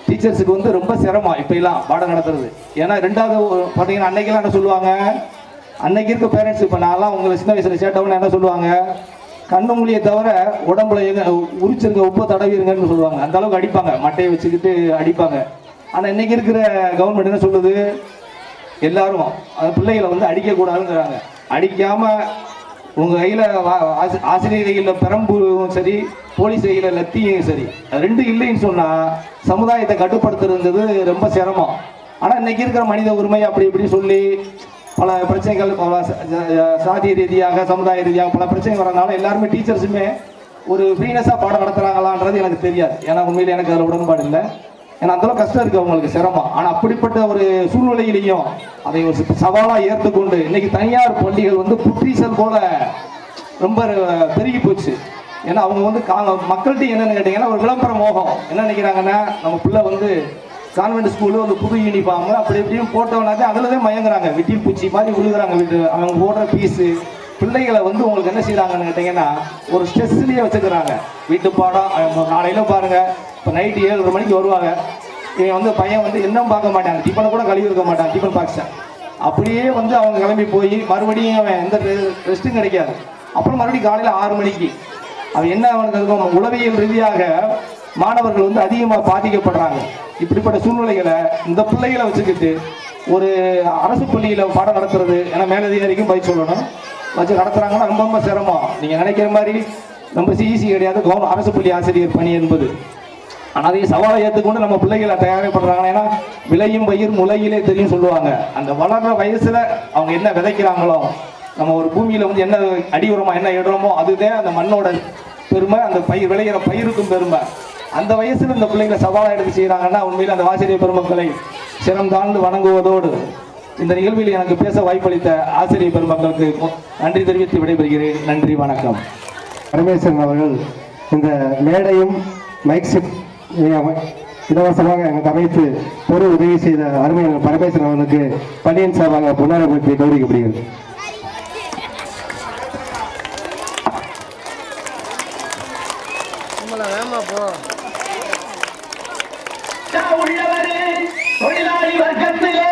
டீச்சர்ஸுக்கு வந்து ரொம்ப சிரமம் இப்போலாம் பாடம் நடத்துறது. ஏன்னா ரெண்டாவது பார்த்தீங்கன்னா அன்னைக்கெல்லாம் என்ன சொல்லுவாங்க, அன்னைக்கு இருக்க பேரண்ட்ஸ், இப்போ நான்லாம் உங்களை சின்ன வயசில் சேட்டவங்க என்ன சொல்லுவாங்க, கண்ணு மொழியை தவிர உடம்புல உரிச்சிருங்க உப்பை தடவிருங்கன்னு சொல்லுவாங்க. அந்த அளவுக்கு அடிப்பாங்க, மட்டையை வச்சுக்கிட்டு அடிப்பாங்க. ஆனால் இன்னைக்கு இருக்கிற கவர்மெண்ட் என்ன சொல்லுது, எல்லாரும் அந்த பிள்ளைகளை வந்து அடிக்கக்கூடாதுங்கிறாங்க. அடிக்காமல் உங்கள் கையில் ஆசிரியர் கையில் பெரம்பும் சரி, போலீஸ் கையில் லத்தியும் சரி, அது ரெண்டு இல்லைன்னு சொன்னால் சமுதாயத்தை கட்டுப்படுத்துறது ரொம்ப சிரமம். ஆனால் இன்னைக்கு இருக்கிற மனித உரிமை அப்படி இப்படி சொல்லி பல பிரச்சனைகள், சாதி ரீதியாக சமுதாய ரீதியாக பல பிரச்சனைகள் வரனால எல்லாருமே டீச்சர்ஸுமே ஒரு ஃப்ரீனஸாக பாடம் நடத்துகிறாங்களான்றது எனக்கு தெரியாது. ஏன்னா உண்மையில் எனக்கு அதில் உடன்பாடு இல்லை. ஏன்னா அந்தளவு கஷ்டம் இருக்குது அவங்களுக்கு, சிரமம். ஆனால் அப்படிப்பட்ட ஒரு சூழ்நிலையிலையும் அதை ஒரு சவாலாக ஏற்றுக்கொண்டு இன்னைக்கு தனியார் பள்ளிகள் வந்து புற்றீசல் போல ரொம்ப பெருகி போச்சு. ஏன்னா அவங்க வந்து மக்கள்கிட்ட என்னென்னு கேட்டிங்கன்னா ஒரு விளம்பர மோகம். என்ன நினைக்கிறாங்கன்னா, நம்ம பிள்ளை வந்து கான்வென்ட் ஸ்கூலு வந்து புது யூனிஃபார்மு அப்படி இப்படியும் போட்டோம்னாக்கா அதில் தான் மயங்குறாங்க, விட்டில் பூச்சி மாதிரி விழுகிறாங்க. அவங்க போடுற ஃபீஸு பிள்ளைகளை வந்து உங்களுக்கு என்ன செய்கிறாங்கன்னு கேட்டிங்கன்னா ஒரு ஸ்ட்ரெஸ்லேயே வச்சுக்கிறாங்க. வீட்டு பாடம் நாளையில பாருங்கள், இப்போ நைட்டு 7:30 மணிக்கு வருவாங்க. இவன் வந்து பையன் வந்து இன்னும் பார்க்க மாட்டாங்க, டிஃபனை கூட கழுவி இருக்க மாட்டான், டிஃபன் பாக்ஸை அப்படியே வந்து அவங்க கிளம்பி போய் மறுபடியும் அவன் எந்த ரெஸ்ட்டும் கிடைக்காது. அப்புறம் மறுபடியும் காலையில் 6 மணிக்கு அவன் என்ன அவனுக்கு உளவியல் ரீதியாக மாணவர்கள் வந்து அதிகமாக பாதிக்கப்படுறாங்க. இப்படிப்பட்ட சூழ்நிலைகளை இந்த பிள்ளைகளை வச்சுக்கிட்டு ஒரு அரசு பள்ளியில் பாடம் நடத்துறது, ஏன்னா மேலதிகாரிக்கும் போய் சொல்லணும், வச்சு நடத்துகிறாங்கன்னா ரொம்ப ரொம்ப சிரமம். நீங்கள் நினைக்கிற மாதிரி ரொம்ப ஈஸி கிடையாது அரசு பள்ளி ஆசிரியர் பணி என்பது. ஆனால் அதையும் சவாலை ஏற்றுக்கொண்டு நம்ம பிள்ளைகளை தயாரிப்படுறாங்க. ஏன்னா விளையும் பயிர் முளையிலே தெரியும் சொல்லுவாங்க. அந்த வளர்கிற வயசில் அவங்க என்ன விதைக்கிறாங்களோ, நம்ம ஒரு பூமியில் வந்து என்ன அடி உரமோ என்ன இடமோ அதுதான் அந்த மண்ணோட பெருமை, அந்த பயிர் விளையிற பயிருக்கும் பெருமை. அந்த வயசில் இந்த பிள்ளைங்களை சவாலாக எடுத்து செய்கிறாங்கன்னா உண்மையில் அந்த ஆசிரியர் பெருமக்களை சிரம் தாழ்ந்து வணங்குவதோடு இந்த நிகழ்வில் எனக்கு பேச வாய்ப்பளித்த ஆசிரியர் பெருமக்களுக்கு நன்றி தெரிவித்து விடைபெறுகிறேன். நன்றி, வணக்கம். பரமேஸ்வரன் அவர்கள் இந்த மேடையும் மைக் செட் இலவசமாக எனக்கு அமைத்து பொருள் உதவி செய்த அருமையான பரமேஸ்வரன் அவர்களுக்கு பள்ளியின் சார்பாக புனரமைப்பை கௌரவிக்கப்படுகிறது. தொழிலாளி வர்க்கத்திலே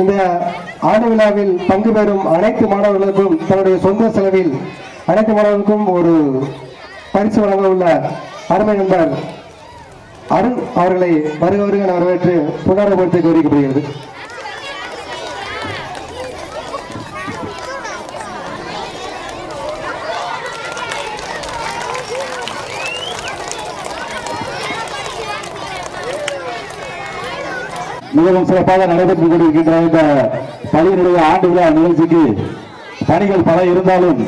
இந்த ஆண்டு விழாவில் பங்கு பெறும் அனைத்து மாணவர்களுக்கும் தன்னுடைய சொந்த செலவில் அனைத்து மாணவர்களுக்கும் ஒரு பரிசு வழங்க உள்ள அருமை நண்பர் அருண் அவர்களை வருக வரவேற்று புனரமைப்பை கோரிக்கப்படுகிறது. மிகவும் சிறப்பாக நடைபெற்றுக் கொண்டிருக்கின்ற இந்த பள்ளியினுடைய ஆண்டு விழா நிகழ்ச்சிக்கு பணிகள் பல இருந்தாலும்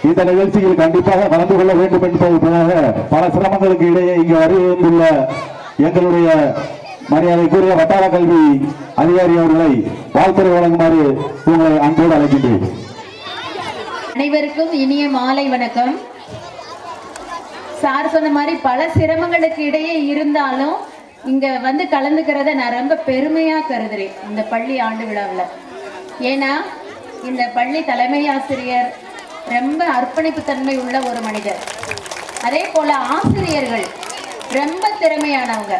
இந்த நிகழ்ச்சியில் கண்டிப்பாக கலந்து கொள்ள வேண்டும் என்பதற்காக பல சிரமங்களுக்கு இடையே இங்கு வருகின்ற எங்களுடைய மரியாதைக்குரிய வட்டார கல்வி அதிகாரி அவர்களை வாழ்த்துறை வழங்குமாறு உங்களை அன்போடு அழைக்கின்றேன். அனைவருக்கும் இனிய மாலை வணக்கம். சார் சொன்ன மாதிரி பல சிரமங்களுக்கு இடையே இருந்தாலும் இங்க வந்து கலந்துக்கிறத நான் ரொம்ப பெருமையா கருதுறேன் இந்த பள்ளி ஆண்டு விழாவில். ஏன்னா இந்த பள்ளி தலைமை ஆசிரியர் ரொம்ப அர்ப்பணிப்பு தன்மை உள்ள ஒரு மனிதர். அதே போல ஆசிரியர்கள் ரொம்ப திறமையானவங்க.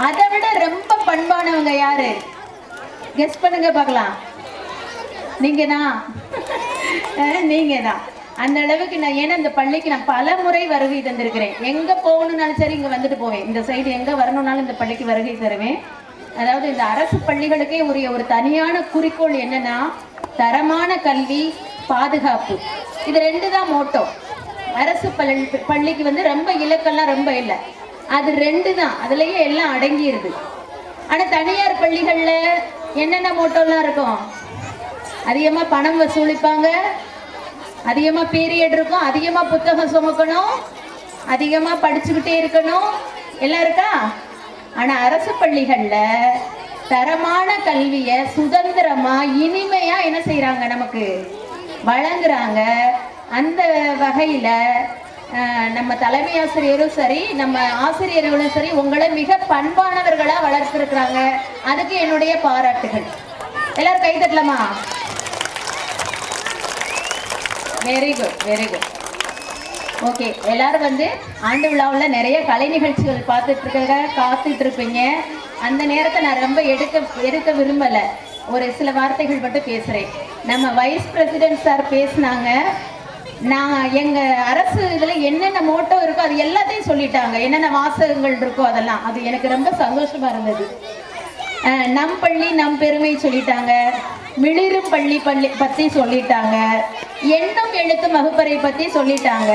அதை விட ரொம்ப பண்பானவங்க யாரு? கெஸ் பண்ணுங்க பார்க்கலாம். நீங்க தான். அந்த அளவுக்கு நான், ஏன்னா இந்த பள்ளிக்கு நான் பல முறை வருகை தந்திருக்கிறேன். எங்க போகணும்னாலும் சரி இங்க வந்துட்டு போவேன். இந்த சைடு எங்க வரணும்னாலும் இந்த பள்ளிக்கு வருகை தருவேன். அதாவது இந்த அரசு பள்ளிகளுக்கே உரிய ஒரு தனியான குறிக்கோள் என்னன்னா தரமான கல்வி, பாதுகாப்பு. இது ரெண்டு தான் மோட்டோ. அரசு பள்ளிக்கு வந்து ரொம்ப இலக்கெல்லாம் ரொம்ப இல்லை, அது ரெண்டு தான், அதுலயே எல்லாம் அடங்கிடுது. ஆனா தனியார் பள்ளிகள்ல என்னென்ன மோட்டோலாம் இருக்கும்? அதிகமா பணம் வசூலிப்பாங்க, அதிகமா பீரியட் இருக்கும், அதிகமா புத்தகம் சுமக்கணும், அதிகமா படிச்சுக்கிட்டே இருக்கணும், எல்லாம் இருக்கா? ஆனா அரசு பள்ளிகள்ல தரமான கல்விய சுதந்திரமா இனிமையா என்ன செய்யறாங்க, நமக்கு வழங்குறாங்க. அந்த வகையில நம்ம தலைமை ஆசிரியரும் சரி, நம்ம ஆசிரியர்களும் சரி, உங்களை மிக பண்பானவர்களா வளர்த்திருக்கிறாங்க. அதுக்கு என்னுடைய பாராட்டுகள். எல்லாரும் கை தட்டலாமா? Very good, very good. Okay, எல்லாரும் வந்து ஆண்டு விழாவில் நிறைய கலை நிகழ்ச்சிகள் காத்துட்டு இருப்பீங்க. அந்த நேரத்தை நான் ரொம்ப எடுக்க விரும்பலை. ஒரு சில வார்த்தைகள் மட்டும் பேசுகிறேன். நம்ம வைஸ் பிரசிடென்ட் சார் பேசினாங்க. நான் எங்கள் அரசு இதில் என்னென்ன மோட்டோ இருக்கோ அது எல்லாத்தையும் சொல்லிட்டாங்க. என்னென்ன வாசகங்கள் இருக்கோ அதெல்லாம். அது எனக்கு ரொம்ப சந்தோஷமாக இருந்தது. நம் பள்ளி நம் பெருமை சொல்லிட்டாங்க. மிளிரும் பள்ளி பற்றி சொல்லிட்டாங்க. எண்ணும் எழுத்தும் வகுப்பறை பற்றி சொல்லிட்டாங்க.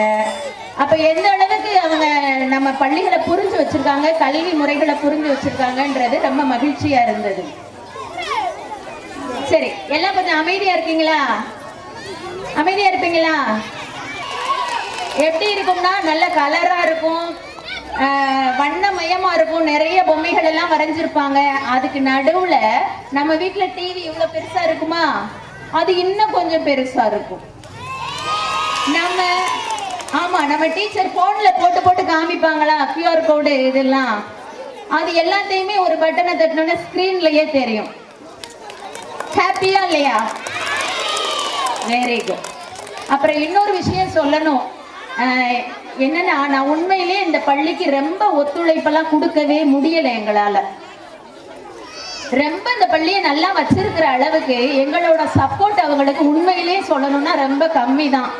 அப்போ எந்த அளவுக்கு அவங்க நம்ம பள்ளிகளை புரிஞ்சு வச்சிருக்காங்க, கல்வி முறைகளை புரிஞ்சு வச்சிருக்காங்கன்றது ரொம்ப மகிழ்ச்சியாக இருந்தது. சரி, எல்லாம் கொஞ்சம் அமைதியாக இருக்கீங்களா? அமைதியாக இருப்பீங்களா? எப்படி இருக்கும்னா நல்ல கலராக இருக்கும், வண்ணமயமா இருக்கும். நிறைய பொம்மைகள் எல்லாம் வரைஞ்சிருப்பாங்க. அதுக்கு நடுவுல நம்ம வீட்டுல டிவி இவ்வளவு பெருசா இருக்குமா, அது இன்னும் கொஞ்சம் பெருசா இருக்கும். நம்ம டீச்சர் போன்ல போட்டு காமிப்பாங்களா QR கோடு, இதெல்லாம் அது எல்லாத்தையுமே ஒரு பட்டனை தட்டினோன்னா ஸ்கிரீன்லயே தெரியும். ஹாப்பியா இல்லையா? Very good. அப்புறம் இன்னொரு விஷயம் சொல்லணும். என்னன்னா, நான் உண்மையிலே இந்த பள்ளிக்கு ரொம்ப ஒத்துழைப்பெல்லாம் கொடுக்கவே முடியலை எங்களால. ரொம்ப இந்த பள்ளியை நல்லா வச்சிருக்கிற அளவுக்கு எங்களோட சப்போர்ட் அவங்களுக்கு உண்மையிலே சொல்லணும்னா ரொம்ப கம்மி தான்.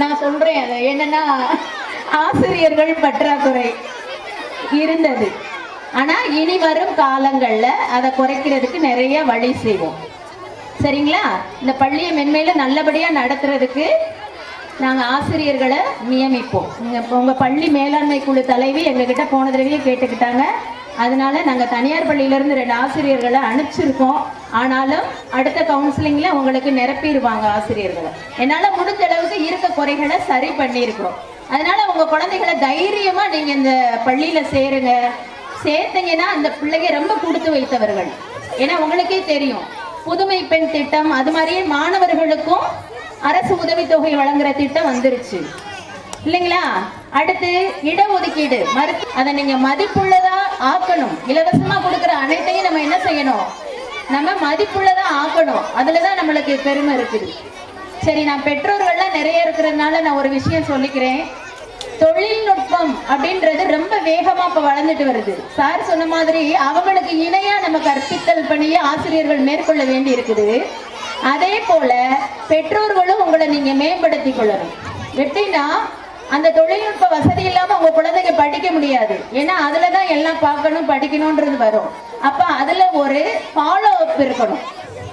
நான் சொல்றேன், அது என்னன்னா ஆசிரியர்கள் பற்றாக்குறை இருந்தது. ஆனா இனி வரும் காலங்கள்ல அதை குறைக்கிறதுக்கு நிறைய வழி செய்வோம். சரிங்களா? இந்த பள்ளியை மென்மேல நல்லபடியா நடத்துறதுக்கு நாங்கள் ஆசிரியர்களை நியமிப்போம். உங்கள் பள்ளி மேலாண்மை குழு தலைவி எங்ககிட்ட போன தடவையே கேட்டுக்கிட்டாங்க. அதனால நாங்கள் தனியார் பள்ளியிலேருந்து 2 ஆசிரியர்களை அனுப்பிச்சிருக்கோம். ஆனாலும் அடுத்த கவுன்சிலிங்கில் உங்களுக்கு நிரப்பிடுவாங்க ஆசிரியர்களை. என்னால் முடிஞ்ச அளவுக்கு இருக்க குறைகளை சரி பண்ணியிருக்கிறோம். அதனால உங்கள் குழந்தைகளை தைரியமாக நீங்கள் இந்த பள்ளியில் சேருங்க. சேர்த்தீங்கன்னா அந்த பிள்ளைங்க ரொம்ப கொடுத்து வைத்தவர்கள். ஏன்னா உங்களுக்கே தெரியும், புதுமை பெண் திட்டம் அது மாதிரியே மாணவர்களுக்கும் அரசு உதவித்தொகை வழங்குற திட்டம் வந்துருச்சு இல்லைங்களா? அடுத்து இடஒதுக்கீடு அதை நீங்க மதிப்புள்ளதா ஆக்கணும். இலவசமா கொடுக்குற அனைத்தையும் நம்ம என்ன செய்யணும்? நம்ம மதிப்புள்ளதா ஆக்கணும். அதுலதான் நம்மளுக்கு பெருமை இருக்குது. சரி, நான் பெற்றோர்கள்லாம் நிறைய இருக்கிறதுனால நான் ஒரு விஷயம் சொல்லிக்கிறேன். தொழில்நுட்பம் அப்படின்றது ரொம்ப வேகமா இப்ப வளர்ந்துட்டு வருது. சார் சொன்ன மாதிரி அவங்களுக்கு இணையா நம்ம கற்பித்தல் பணியை ஆசிரியர்கள் மேற்கொள்ள வேண்டி இருக்குது. அதே போல பெற்றோர்களும் உங்களை நீங்க மேம்படுத்திக் கொள்ளணும். எப்படின்னா, அந்த தொழில்நுட்ப வசதி இல்லாம உங்க குழந்தைங்க படிக்க முடியாது. ஏன்னா அதுலதான் எல்லாம் பார்க்கணும், படிக்கணும்ன்றது வரும். அப்ப அதுல ஒரு ஃபாலோ அப் இருக்கணும்.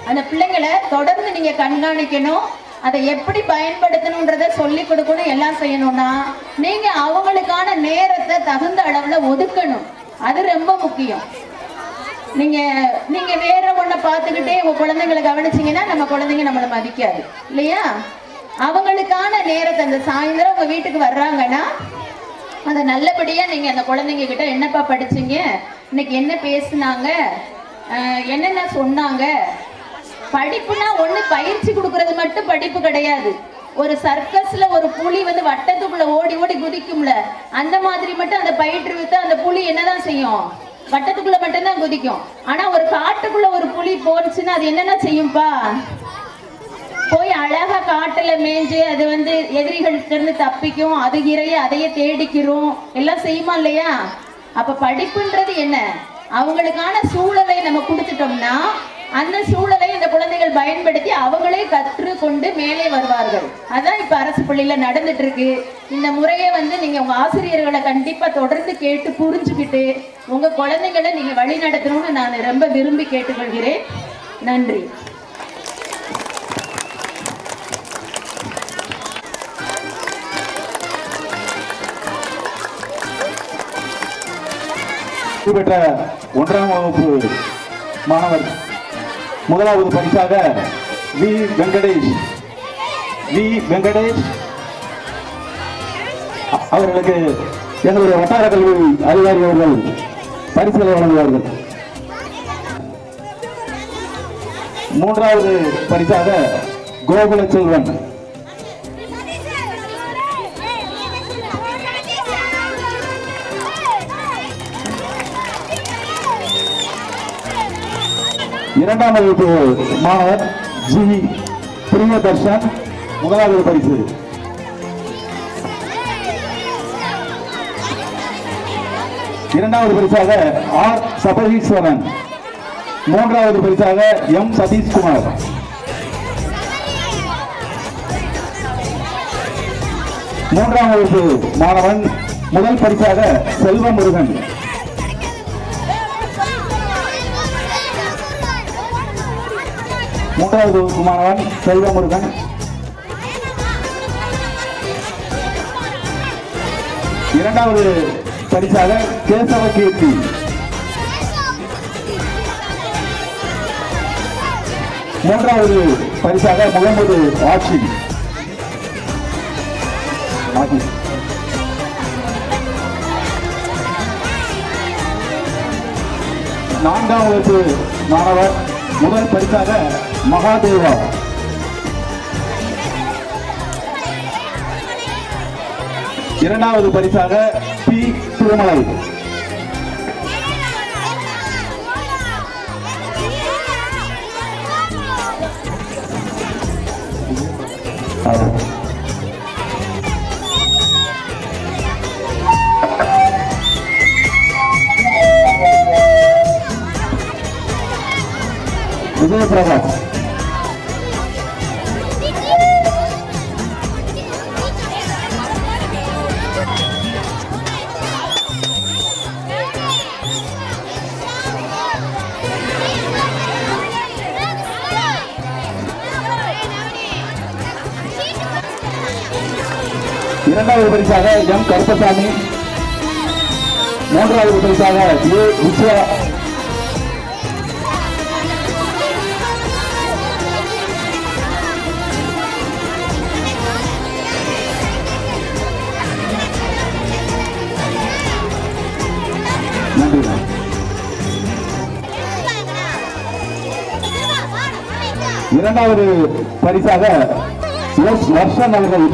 அந்த பிள்ளைங்களை தொடர்ந்து நீங்க கண்காணிக்கணும். அதை எப்படி பயன்படுத்தணும்ன்றத சொல்லி கொடுக்கணும். எல்லாம் செய்யணும்னா நீங்க அவங்களுக்கான நேரத்தை தகுந்த அளவுல ஒதுக்கணும். அது ரொம்ப முக்கியம். நீங்க வேற ஒன்ன பார்த்துக்கிட்டே உங்க குழந்தைங்களை கவனிச்சீங்கன்னா நம்ம குழந்தைங்க நம்மளை மதிக்காது இல்லையா? அவங்களுக்கான நேரத்தை, அந்த சாயந்தரம் உங்க வீட்டுக்கு வர்றாங்கன்னா அதை நல்லபடியா நீங்க அந்த குழந்தைங்க கிட்ட என்னப்பா படிச்சீங்க, இன்னைக்கு என்ன பேசுனாங்க, என்னென்ன சொன்னாங்க. படிப்புனா ஒண்ணு பயிற்சி கொடுக்கறது மட்டும் படிப்பு கிடையாது. ஒரு சர்க்கஸ்ல ஒரு புலி வந்து வட்டத்துக்குள்ள ஓடி ஓடி குதிக்கும்ல, அந்த மாதிரி மட்டும் அந்த பயிற்றுவித்து அந்த புலி என்னதான் செய்யும்? வட்டத்துக்குள்ள மட்டும்தான் குதிக்கும். ஆனா ஒரு காட்டுக்குள்ள ஒரு புலி போச்சுன்னா அது என்னென்ன செய்யும்பா? போய் அழகா காட்டுல மேய்ஞ்சு அது வந்து எதிரிகள்கிட்ட இருந்து தப்பிக்கும், அது இறைய அதையே தேடிக்கிறோம், எல்லாம் செய்யுமா இல்லையா? அப்ப படிப்புன்றது என்ன? அவங்களுக்கான சூழலை நம்ம கொடுத்துட்டோம்னா அந்த சூழலை இந்த குழந்தைகள் பயன்படுத்தி அவங்களே கற்றுக்கொண்டு மேலே வருவார்கள். அதான் இப்ப அரசு பள்ளியில நடந்துட்டு இருக்கு. இந்த முறையை வந்து நீங்க உங்க ஆசிரியர்களை கண்டிப்பா தொடர்ந்து கேட்டு புரிஞ்சுக்கிட்டு உங்க குழந்தைகளை நீங்க வழி நடத்தணும்னு நான் ரொம்ப விரும்பி கேட்டுக்கொள்கிறேன். நன்றி. பெற்ற 1ஆம் வகுப்பு மாணவர் முதலாவது பரிசாக வி வெங்கடேஷ் அவர்களுக்கு எங்களுடைய வட்டார கல்வி அதிகாரி அவர்கள் பரிசுகளை வழங்குவார்கள். 3வது பரிசாக கோகுல செல்வன் இரண்டாம் வகுப்பு மாணவர் ஜி பிரியதர்ஷன் முதலாவது பரிசு. இரண்டாவது பரிசாக ஆர் சபரீஸ்வரன், மூன்றாவது பரிசாக எம் சதீஷ்குமார், மூன்றாம் வகுப்பு மாணவன் முதல் பரிசாக செல்வமுருகன், மூன்றாவது வகுப்பு மாணவன் செல்வமுருகன், இரண்டாவது பரிசாக கேசவ கீர்த்தி, மூன்றாவது பரிசாக முகமது ஆட்சி. நான்காம் வகுப்பு மாணவர் முதல் பரிசாக மகாதேவா, இரண்டாவது பரிசாக பி திருமலை, விஜயபிரகாஷ், இரண்டாவது பரிசாக எம் கருப்பசாமி, மூன்றாவது பரிசாக ஏ விஜயா, இரண்டாவது பரிசாக எஸ் வர்ஷன் அவர்கள்,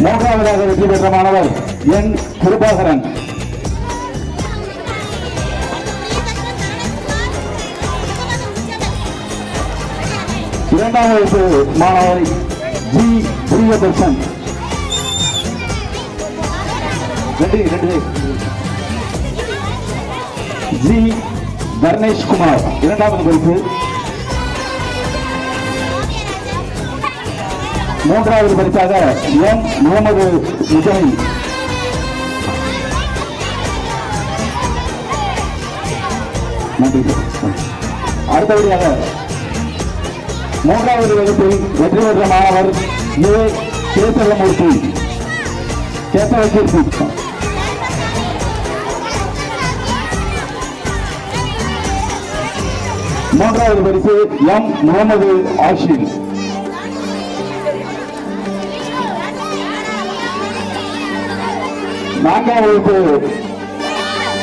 மூன்றாவதாக வெற்றி பெற்ற மாணவர் என் கிருபாகரன், இரண்டாம் வகுப்பு மாணவர் ஜி பிரியதர்ஷன், ஜி தர்ணேஷ் குமார் இரண்டாவது பரிசு, மூன்றாவது பரிசாக எம் முகமது முஜாஹித், நன்றி. அடுத்தபடியாக மூன்றாவது வகுப்பில் வெற்றி பெற்ற மாணவர் ஏ கேசவமூர்த்தி, கேசவகீர்த்தி, மூன்றாவது பரிசு எம் முகமது ஆஷின், நான்காம் வகுப்பு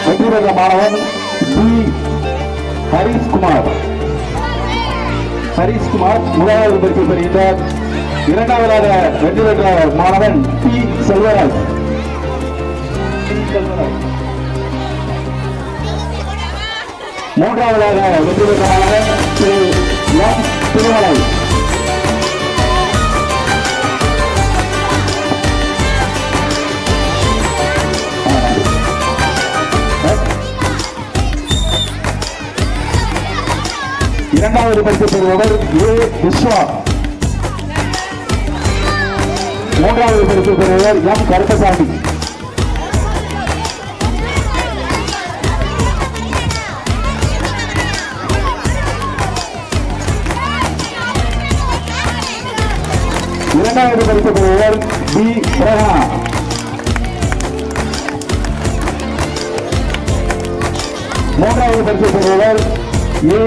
வெற்றி பெற்ற மாணவன் பி ஹரிஷ்குமார், முதலாவது பரிசு பெறுகின்றார். இரண்டாவதாக வெற்றி பெற்ற மாணவன் பி செல்வராஜ், மூன்றாவதாக வெற்றி பெற்ற மாணவன் திரு எம் திருமலை, இரண்டாவது பரிசு பெறுபவர் ஏ விஸ்வா, மூன்றாவது பரிசு பெறுபவர் எம் கருப்பசாமி, இரண்டாவது பரிசு பெறுபவர் பி பிரகா, மூன்றாவது பரிசு பெறுபவர் ஏ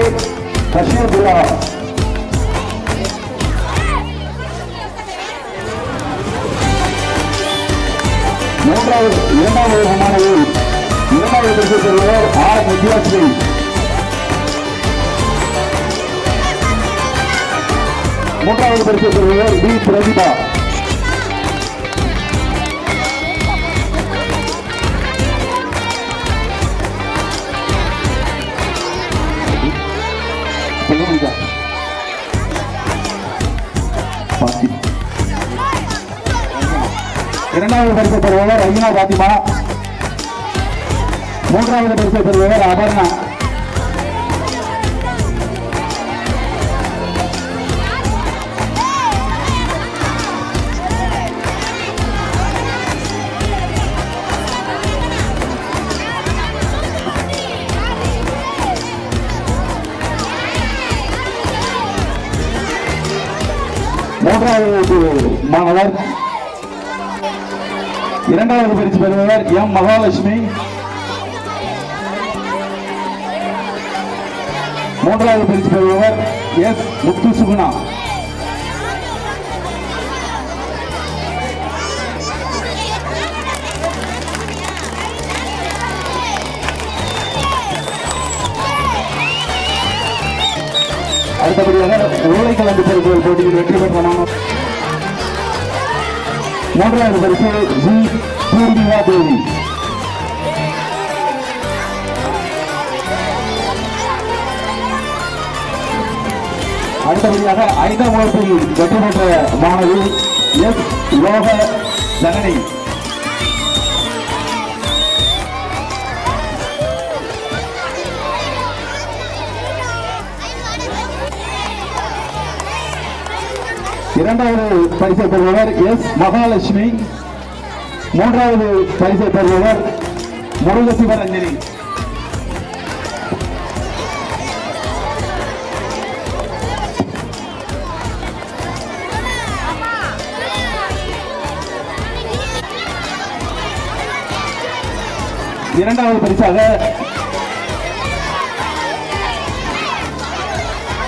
கஷீர்புல்லா, இரண்டாவது மாணவர் இரண்டாவது பரிசு பெறுபவர் ஆர் வித்யாஸ்ரீ, மூன்றாவது பரிசு பெறுபவர் பி பிரதிபா, இரண்டாவது பரிசை பெறுபவர் ஐயா பாத்திமா. மூன்றாவது பரிசை பெறுபவர் அபர்ணா. மூன்றாவது மாணவர் இரண்டாவது பரிசு பெறுபவர் எம் மகாலட்சுமி. மூன்றாவது பரிசு பெறுபவர் எஸ் முத்து சுகுணா. அடுத்தபடியாக உருளைக்கிழங்கு பொருட்கள் போட்டியில் வெற்றி பெற்ற மாணவர் மூன்றாவது பரிசு ஜி பூர்ணிமா தேவி. அடுத்தபடியாக ஐந்தாம் வகுப்பில் வெற்றி பெற்ற மாணவி எஸ் லோக ஜனனி. இரண்டாவது பரிசை பெறுபவர் எஸ் மகாலட்சுமி. மூன்றாவது பரிசை பெறுபவர் முருகசிவரஞ்சனி. இரண்டாவது பரிசாக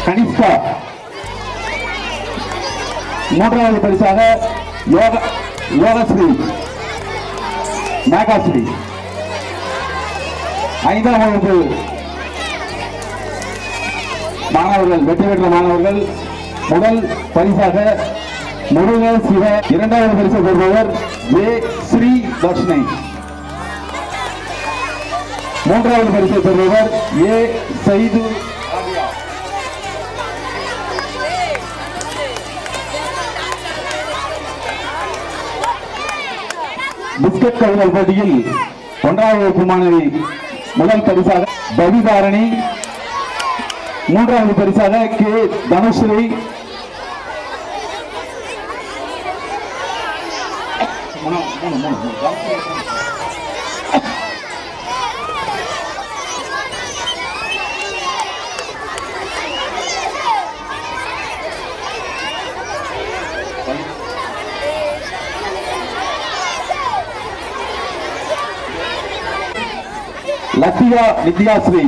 கனிஷ்கா. மூன்றாவது பரிசாக யோகஸ்ரீ மேகாஸ்ரீ. ஐந்தாம் வகுப்பு மாணவர்கள் வெற்றி பெற்ற மாணவர்கள் முதல் பரிசாக முருக சிவ. இரண்டாவது பரிசு பெறுபவர் ஏ ஸ்ரீ தர்ஷனை. மூன்றாவது பரிசை பெறுபவர் ஏ சைது. பிஸ்கட் கவிஞர் போட்டியில் ஒன்றாவது வகுப்பு மாணவி முதல் பரிசாக பவிதாரணி. மூன்றாவது பரிசாக கே தனுஸ்ரீ. லத்தியா வித்யாஸ்ரீ.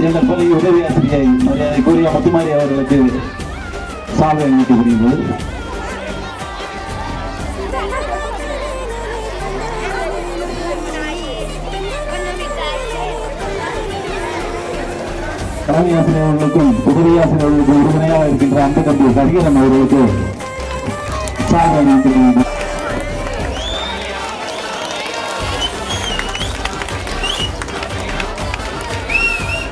எங்கள் பள்ளி உதவி ஆசிரியை மரியாதைக்குரிய முத்துமாரி அவர்களுக்கு சாலை அணிவிக்க புரியும்போது தலைமை ஆசிரியர் அவர்களுக்கும் உதவி ஆசிரியர்களுக்கும் உறுதுணையாக இருக்கின்ற அந்த தம்பி ஹரிகரன் அவர்களுக்கு சாதனை